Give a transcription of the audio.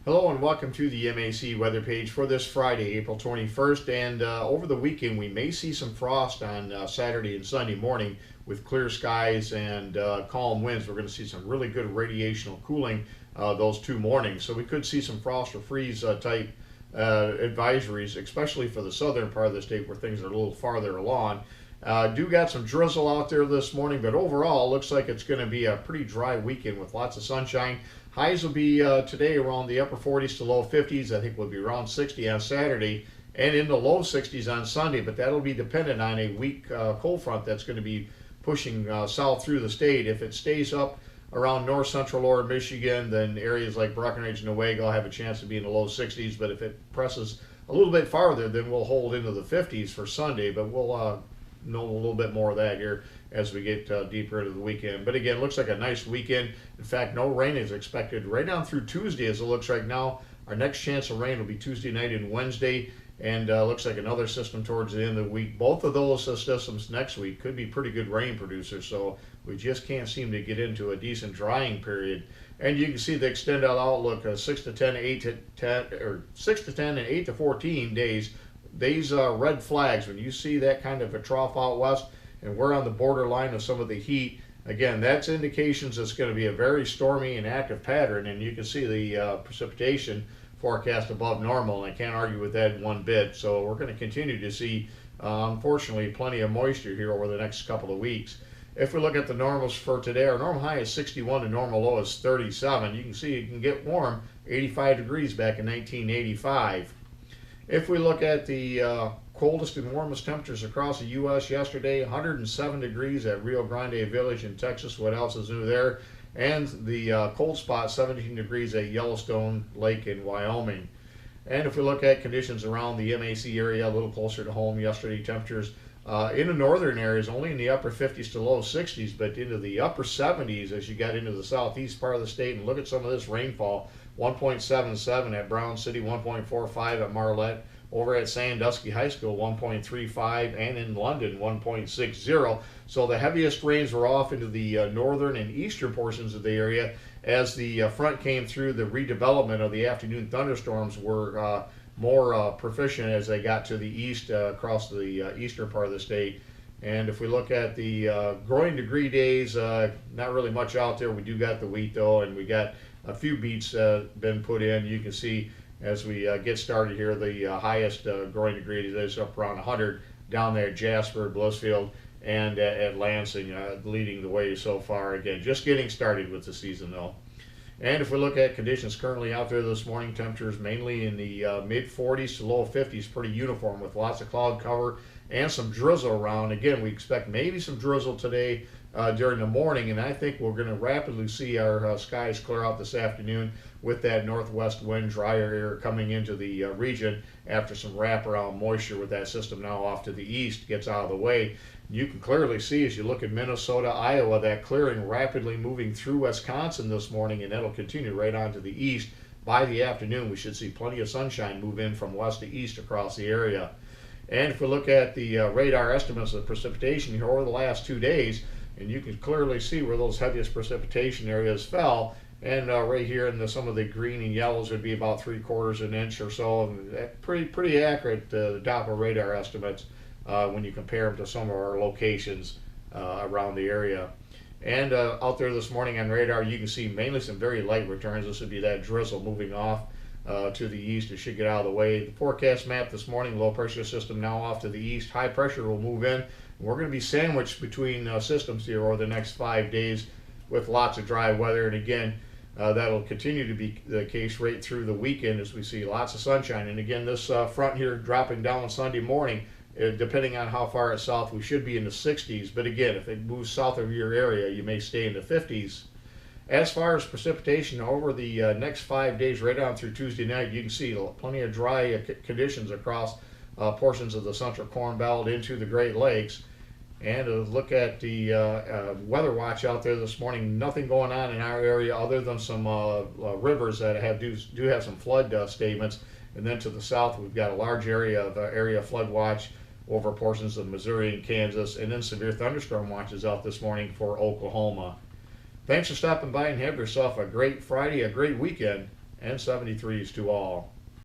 Hello and welcome to the MAC weather page for this Friday, April 21st. And over the weekend, we may see some frost on Saturday and Sunday morning with clear skies and calm winds. We're going to see some really good radiational cooling those 2 mornings. So we could see some frost or freeze type advisories, especially for the southern part of the state where things are a little farther along. Do got some drizzle out there this morning, but overall looks like it's going to be a pretty dry weekend with lots of sunshine. Highs will be today around the upper 40s to low 50s. I think we'll be around 60 on Saturday and in the low 60s on Sunday, but that'll be dependent on a weak cold front that's going to be pushing south through the state. If it stays up around north central lower Michigan, then areas like Breckenridge and Newaygo will have a chance to be in the low 60s, but if it presses a little bit farther, then we'll hold into the 50s for Sunday, but we'll know a little bit more of that here as we get deeper into the weekend. But again, looks like a nice weekend. In fact, no rain is expected right down through Tuesday as it looks right now. Our next chance of rain will be Tuesday night and Wednesday, and looks like another system towards the end of the week. Both of those systems next week could be pretty good rain producers, so we just can't seem to get into a decent drying period. And you can see the extended outlook 6 to 10, 8 to 10, or 6 to 10 and 8 to 14 days. These red flags, when you see that kind of a trough out west and we're on the borderline of some of the heat, again, that's indications it's going to be a very stormy and active pattern, and you can see the precipitation forecast above normal, and I can't argue with that one bit. So we're going to continue to see, unfortunately, plenty of moisture here over the next couple of weeks. If we look at the normals for today, our normal high is 61 and normal low is 37. You can see it can get warm, 85 degrees back in 1985. If we look at the coldest and warmest temperatures across the U.S. yesterday, 107 degrees at Rio Grande Village in Texas. What else is new there? And the cold spot, 17 degrees at Yellowstone Lake in Wyoming. And if we look at conditions around the MAC area, a little closer to home yesterday, temperatures in the northern areas only in the upper 50s to low 60s, but into the upper 70s as you got into the southeast part of the state. And look at some of this rainfall. 1.77 at Brown City, 1.45 at Marlette, over at Sandusky High School 1.35, and in London 1.60. So the heaviest rains were off into the northern and eastern portions of the area as the front came through. The redevelopment of the afternoon thunderstorms were more proficient as they got to the east across the eastern part of the state. And if we look at the growing degree days, not really much out there. We do got the wheat though, and we got a few beets been put in. You can see as we get started here, the highest growing degree is up around 100 down there at Jasper, Blissfield, and at Lansing, leading the way so far. Again, just getting started with the season though. And if we look at conditions currently out there this morning, temperatures mainly in the mid 40s to low 50s, pretty uniform with lots of cloud cover and some drizzle around. Again, we expect maybe some drizzle today during the morning, and I think we're going to rapidly see our skies clear out this afternoon with that northwest wind, drier air coming into the region after some wraparound moisture with that system now off to the east gets out of the way. You can clearly see as you look at Minnesota, Iowa, that clearing rapidly moving through Wisconsin this morning, and that'll continue right on to the east. By the afternoon, we should see plenty of sunshine move in from west to east across the area. And if we look at the radar estimates of precipitation here over the last 2 days, and you can clearly see where those heaviest precipitation areas fell. And right here in some of the green and yellows would be about 3/4 of an inch or so. And pretty accurate, the Doppler radar estimates when you compare them to some of our locations around the area. And out there this morning on radar, you can see mainly some very light returns. This would be that drizzle moving off to the east. It should get out of the way. The forecast map this morning, low pressure system now off to the east. High pressure will move in. We're going to be sandwiched between systems here over the next 5 days with lots of dry weather. And again, that'll continue to be the case right through the weekend as we see lots of sunshine. And again, this front here dropping down Sunday morning, depending on how far it's south, we should be in the 60s. But again, if it moves south of your area, you may stay in the 50s. As far as precipitation over the next 5 days, right on through Tuesday night, you can see plenty of dry conditions across portions of the central Corn Belt into the Great Lakes. And look at the weather watch out there this morning. Nothing going on in our area other than some rivers that do have some flood statements. And then to the south, we've got a large area of flood watch over portions of Missouri and Kansas, and then severe thunderstorm watches out this morning for Oklahoma. Thanks for stopping by and have yourself a great Friday, a great weekend. and 73s to all.